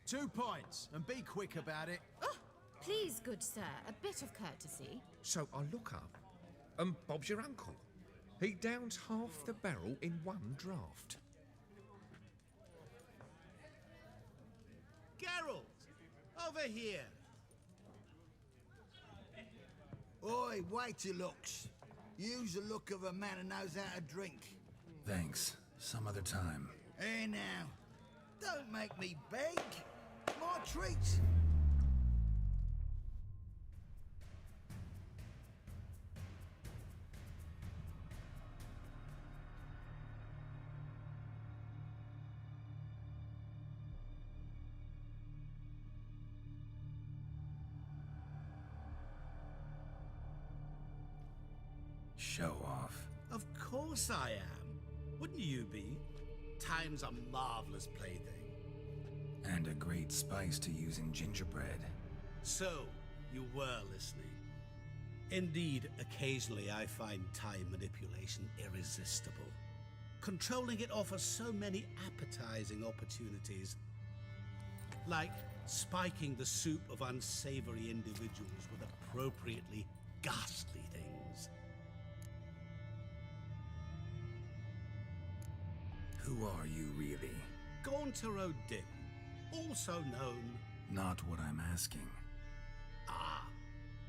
2 points, and be quick about it. Oh, please, good sir, a bit of courtesy. So I look up, and Bob's your uncle. He downs half the barrel in one draught. Geralt! Over here! Oi, wait your looks. Use the look of a man who knows how to drink. Thanks. Some other time. Hey now, don't make me beg. My treat. Show off. Of course I am. Wouldn't you be? Time's a marvelous plaything. And a great spice to use in gingerbread. So, you were listening. Indeed, occasionally I find time manipulation irresistible. Controlling it offers so many appetizing opportunities. Like spiking the soup of unsavory individuals with appropriately ghastly things. Who are you, really? Gaunter O'Dim, also known... Not what I'm asking. Ah,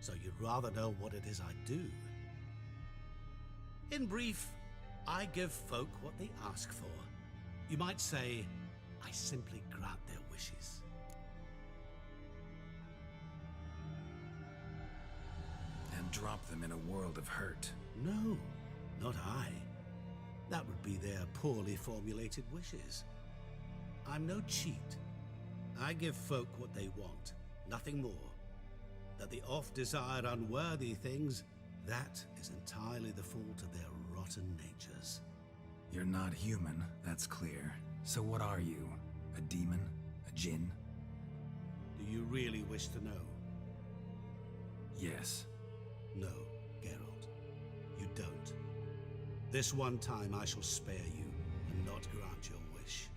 so you'd rather know what it is I do. In brief, I give folk what they ask for. You might say, I simply grant their wishes. And drop them in a world of hurt. No, not I. That would be their poorly formulated wishes. I'm no cheat. I give folk what they want, nothing more. That they oft desire unworthy things, that is entirely the fault of their rotten natures. You're not human, that's clear. So what are you? A demon? A djinn? Do you really wish to know? Yes. No, Geralt. You don't. This one time I shall spare you and not grant your wish.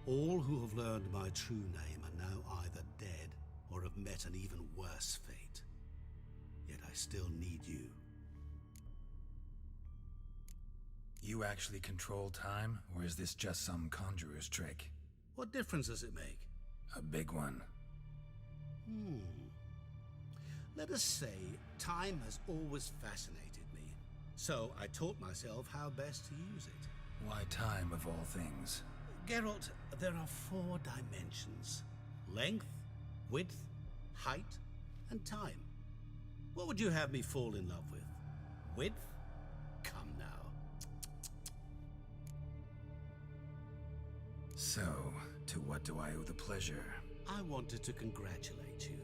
All who have learned my true name are now either dead or have met an even worse fate. Yet I still need you. You actually control time, or is this just some conjurer's trick? What difference does it make? A big one. Let us say time has always fascinated me. So I taught myself how best to use it. Why time, of all things? Geralt, there are 4 dimensions. Length, width, height, and time. What would you have me fall in love with? Width? Come now. So, to what do I owe the pleasure? I wanted to congratulate you.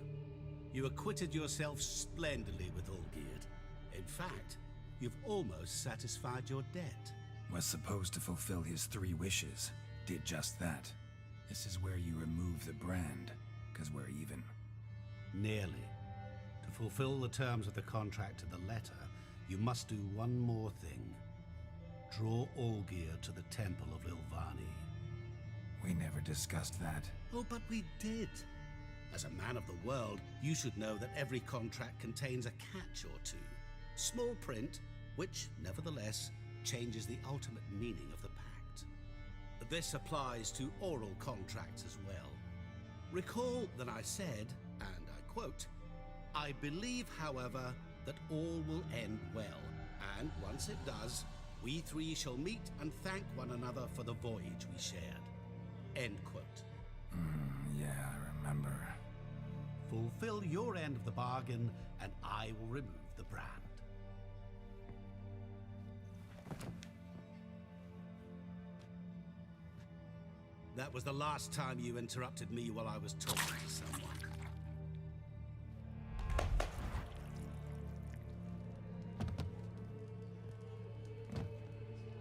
You acquitted yourself splendidly with Olgierd. In fact, you've almost satisfied your debt. Was supposed to fulfill his 3 wishes. Did just that. This is where you remove the brand, 'cause we're even. Nearly. To fulfill the terms of the contract to the letter, you must do one more thing. Draw Olgierd to the Temple of Ilvani. We never discussed that. Oh, but we did. As a man of the world, you should know that every contract contains a catch or two. Small print, which, nevertheless, changes the ultimate meaning of the pact. This applies to oral contracts as well. Recall that I said, and I quote, "I believe, however, that all will end well, and once it does, we 3 shall meet and thank one another for the voyage we shared." End quote. Yeah, I remember. Fulfill your end of the bargain, and I will remove the brand. That was the last time you interrupted me while I was talking to someone.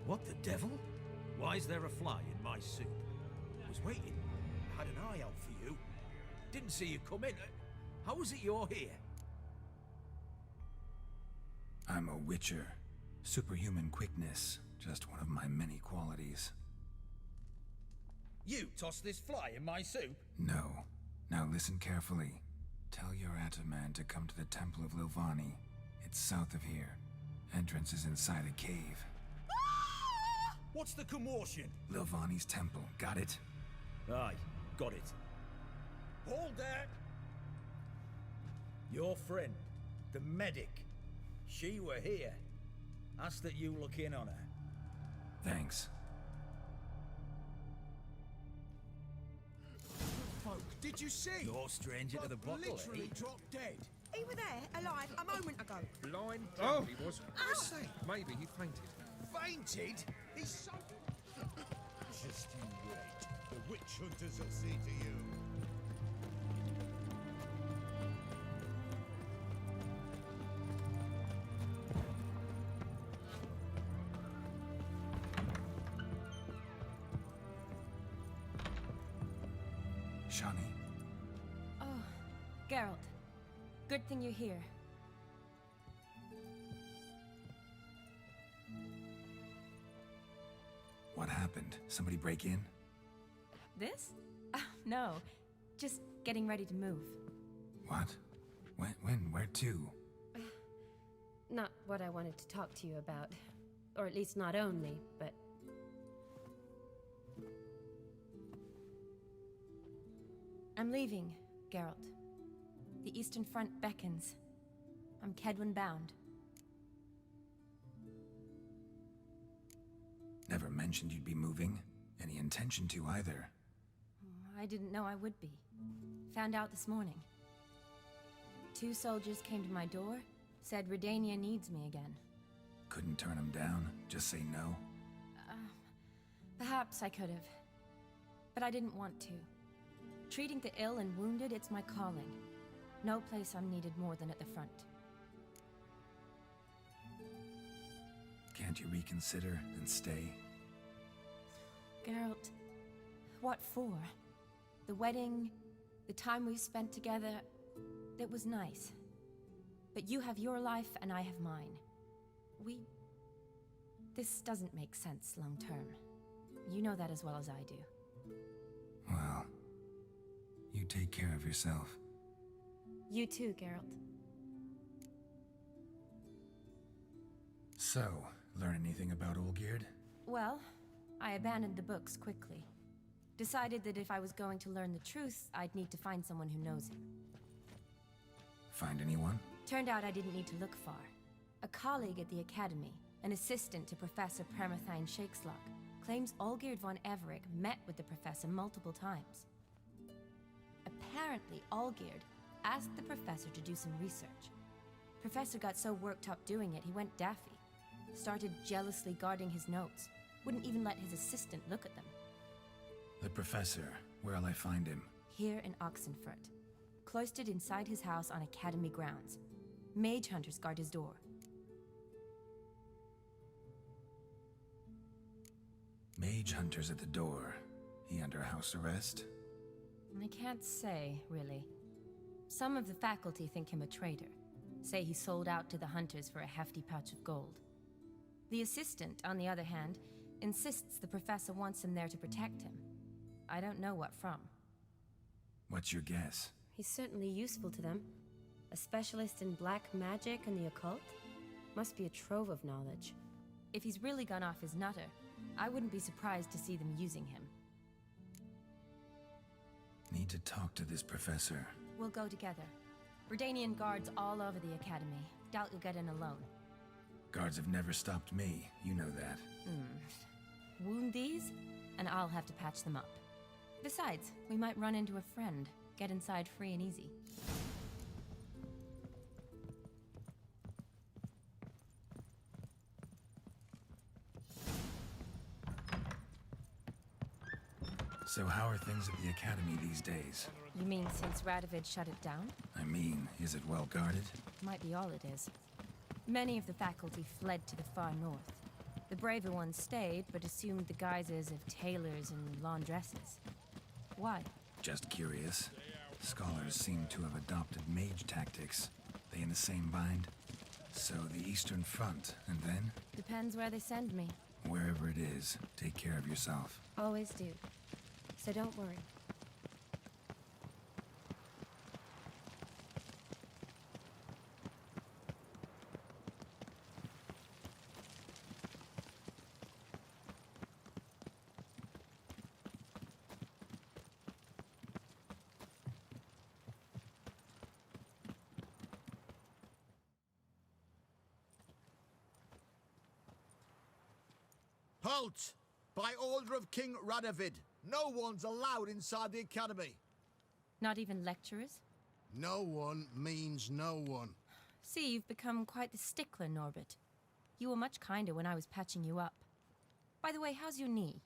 What the devil? Why is there a fly in my soup? I was waiting. I had an eye out for you. Didn't see you come in. How is it you're here? I'm a witcher. Superhuman quickness, just one of my many qualities. You tossed this fly in my soup? No. Now listen carefully. Tell your Ataman to come to the Temple of Lilvani. It's south of here. Entrance is inside a cave. What's the commotion? Lilvani's temple, got it? Aye, got it. Hold there! Your friend, the medic. She were here. Ask that you look in on her. Thanks. Folk, did you see? No stranger to the Folk bottle, literally eh? dropped dead. He were there, alive, a moment ago. Blind drunk he was. I say, maybe he fainted. Fainted? He's so... Just you wait. The witch hunters will see to you. Shani, Oh, Geralt. Good thing you're here. what happened? Somebody break in? This? No. Just getting ready to move. What? When? Where to? Not what I wanted to talk to you about. Or at least not only, but... I'm leaving, Geralt. The Eastern Front beckons. I'm Kedwin bound. Never mentioned you'd be moving. Any intention to either. I didn't know I would be. Found out this morning. 2 soldiers came to my door, said Redania needs me again. Couldn't turn him down? Just say no? Perhaps I could have. But I didn't want to. Treating the ill and wounded, it's my calling. No place I'm needed more than at the front. Can't you reconsider and stay? Geralt, what for? The wedding, the time we've spent together, it was nice. But you have your life and I have mine. This doesn't make sense long term. You know that as well as I do. Well, you take care of yourself. You too, Geralt. So, learn anything about Olgierd? Well, I abandoned the books quickly. Decided that if I was going to learn the truth, I'd need to find someone who knows him. Find anyone? Turned out I didn't need to look far. A colleague at the Academy, an assistant to Professor Permathine Shakeslock, claims Olgierd von Everec met with the professor multiple times. Apparently, Olgierd asked the professor to do some research. Professor got so worked up doing it, he went daffy. Started jealously guarding his notes. Wouldn't even let his assistant look at them. The professor. Where'll I find him? Here in Oxenfurt. Cloistered inside his house on Academy grounds. Mage hunters guard his door. Mage hunters at the door. He under house arrest? I can't say, really. Some of the faculty think him a traitor. Say he sold out to the hunters for a hefty pouch of gold. The assistant, on the other hand, insists the professor wants him there to protect him. I don't know what from. What's your guess? He's certainly useful to them. A specialist in black magic and the occult? Must be a trove of knowledge. If he's really gone off his nutter, I wouldn't be surprised to see them using him. Need to talk to this professor. We'll go together. Redanian guards all over the Academy. Doubt you'll get in alone. Guards have never stopped me. You know that. Wound these, and I'll have to patch them up. Besides, we might run into a friend. Get inside free and easy. So how are things at the Academy these days? You mean since Radovid shut it down? I mean, is it well guarded? Might be all it is. Many of the faculty fled to the far north. The braver ones stayed, but assumed the guises of tailors and laundresses. Why? Just curious. Scholars seem to have adopted mage tactics. They in the same bind? So the Eastern Front, and then? Depends where they send me. Wherever it is, take care of yourself. Always do. so don't worry. Halt! By order of King Radovid, no one's allowed inside the academy. Not even lecturers? No one means no one. See, you've become quite the stickler, Norbert. You were much kinder when I was patching you up. By the way, how's your knee?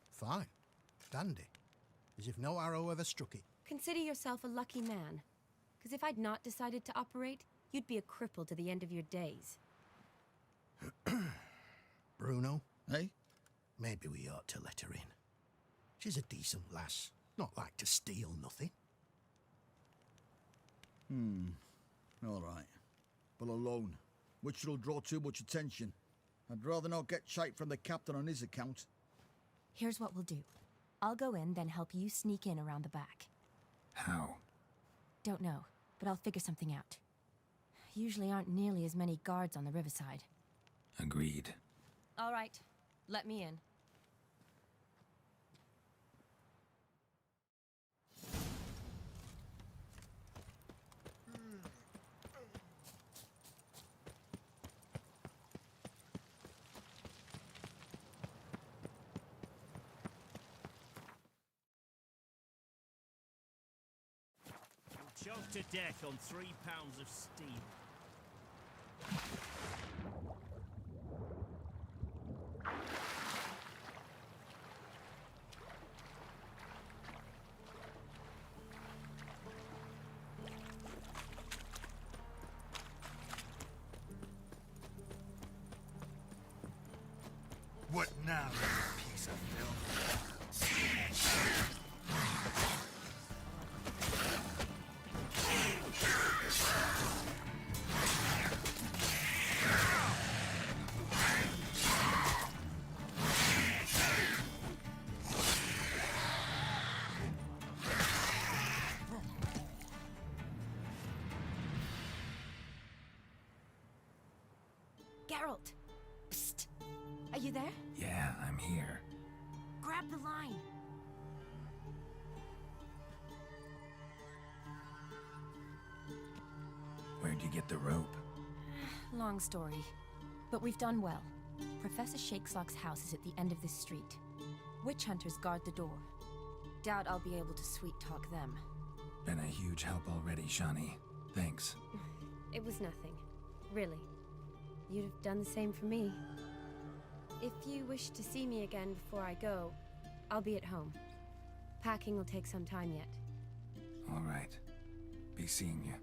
Fine. Dandy. As if no arrow ever struck it. Consider yourself a lucky man. Because if I'd not decided to operate, you'd be a cripple to the end of your days. Bruno, eh? Maybe we ought to let her in. She's a decent lass. Not like to steal nothing. All right. But alone, which will draw too much attention. I'd rather not get shite from the captain on his account. Here's what we'll do. I'll go in, then help you sneak in around the back. How? Don't know, but I'll figure something out. Usually aren't nearly as many guards on the riverside. Agreed. All right, let me in. Choked to death on 3 pounds of steam. What now, you piece of filth? Geralt! Psst! Are you there? Yeah, I'm here. Grab the line! Where'd you get the rope? Long story. But we've done well. Professor Shakeslock's house is at the end of this street. Witch hunters guard the door. Doubt I'll be able to sweet-talk them. Been a huge help already, Shani. Thanks. It was nothing. Really. You'd have done the same for me. If you wish to see me again before I go, I'll be at home. Packing will take some time yet. All right. Be seeing you.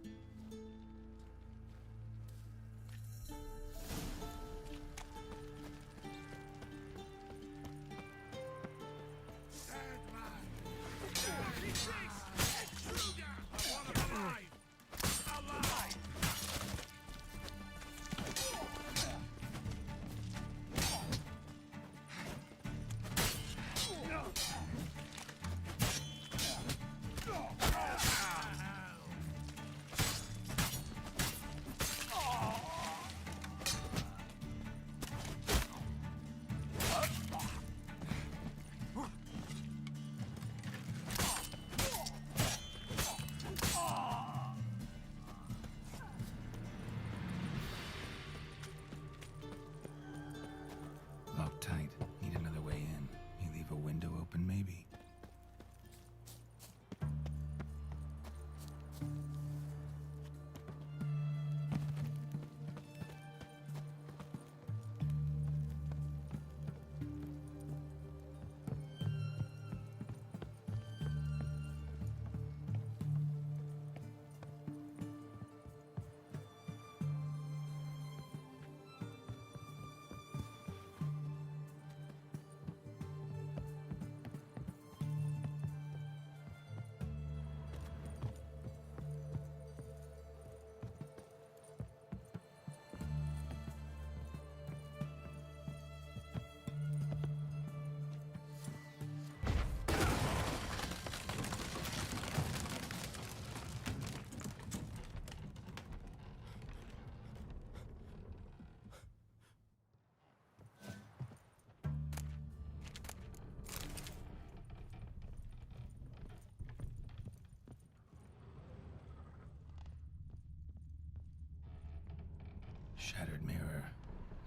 Shattered mirror.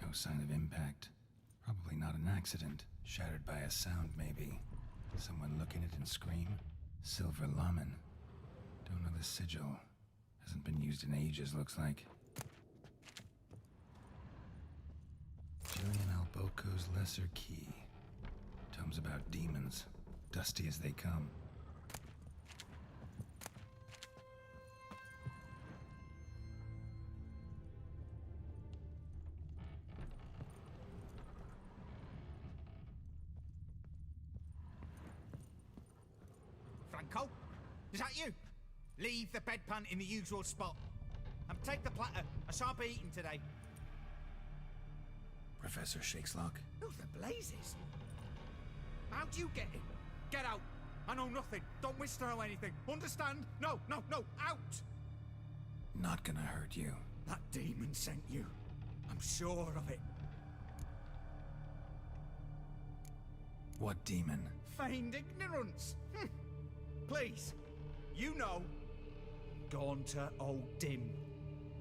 No sign of impact. Probably not an accident. Shattered by a sound, maybe. Someone look at it and scream? Silver Lamen. Don't know the sigil. Hasn't been used in ages, looks like. Julian Alboco's Lesser Key. Tomes about demons. Dusty as they come. Franco? Is that you? Leave the bedpan in the usual spot. And take the platter. I shan't be eating today. Professor Shakeslock? Who the blazes? How do you get in? Get out. I know nothing. Don't wish to know anything. Understand? No, no, no. Out! Not gonna hurt you. That demon sent you. I'm sure of it. What demon? Feigned ignorance. Please. You know. Gaunter O'Dim.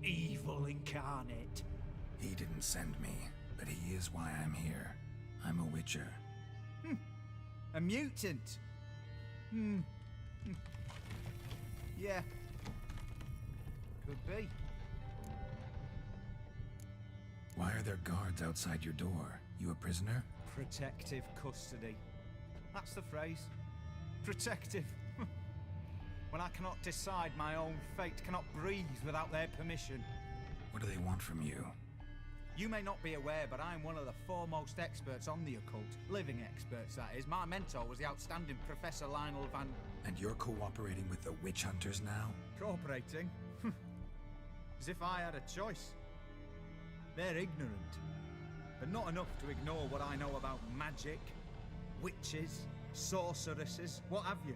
Evil incarnate. He didn't send me, but he is why I'm here. I'm a witcher. A mutant. Yeah. Could be. Why are there guards outside your door? You a prisoner? Protective custody. That's the phrase. Protective. When I cannot decide my own fate, cannot breathe without their permission. What do they want from you? You may not be aware, but I'm one of the foremost experts on the occult. Living experts, that is. My mentor was the outstanding Professor Lionel Van... And you're cooperating with the witch hunters now? Cooperating? As if I had a choice. They're ignorant. But not enough to ignore what I know about magic, witches, sorceresses, what have you.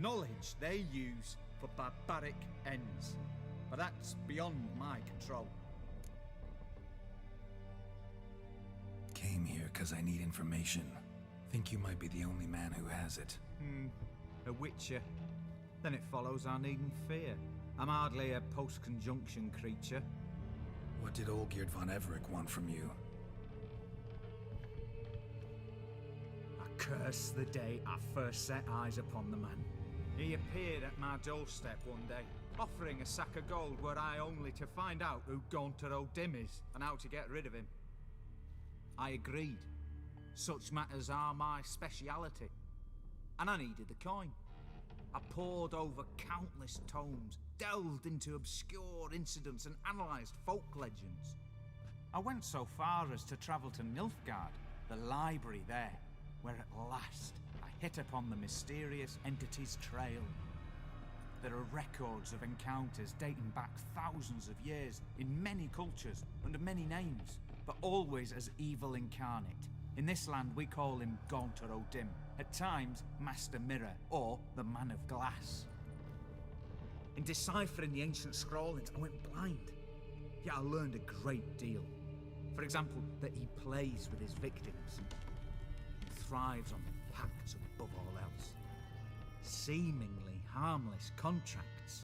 Knowledge they use for barbaric ends. But that's beyond my control. Came here because I need information. Think you might be the only man who has it. A witcher. Then it follows I needn't fear. I'm hardly a post-conjunction creature. What did Olgierd von Everec want from you? I curse the day I first set eyes upon the man. He appeared at my doorstep one day, offering a sack of gold were I only to find out who Gaunter O'Dim is and how to get rid of him. I agreed. Such matters are my speciality. And I needed the coin. I pored over countless tomes, delved into obscure incidents and analysed folk legends. I went so far as to travel to Nilfgaard, the library there, where at last I hit upon the mysterious entity's trail. There are records of encounters dating back thousands of years in many cultures, under many names, but always as evil incarnate. In this land we call him Gaunter O'Dim, at times Master Mirror, or the Man of Glass. In deciphering the ancient scrawlings, I went blind, yet I learned a great deal. For example, that he plays with his victims, and thrives on the pact above all else. Seemingly harmless contracts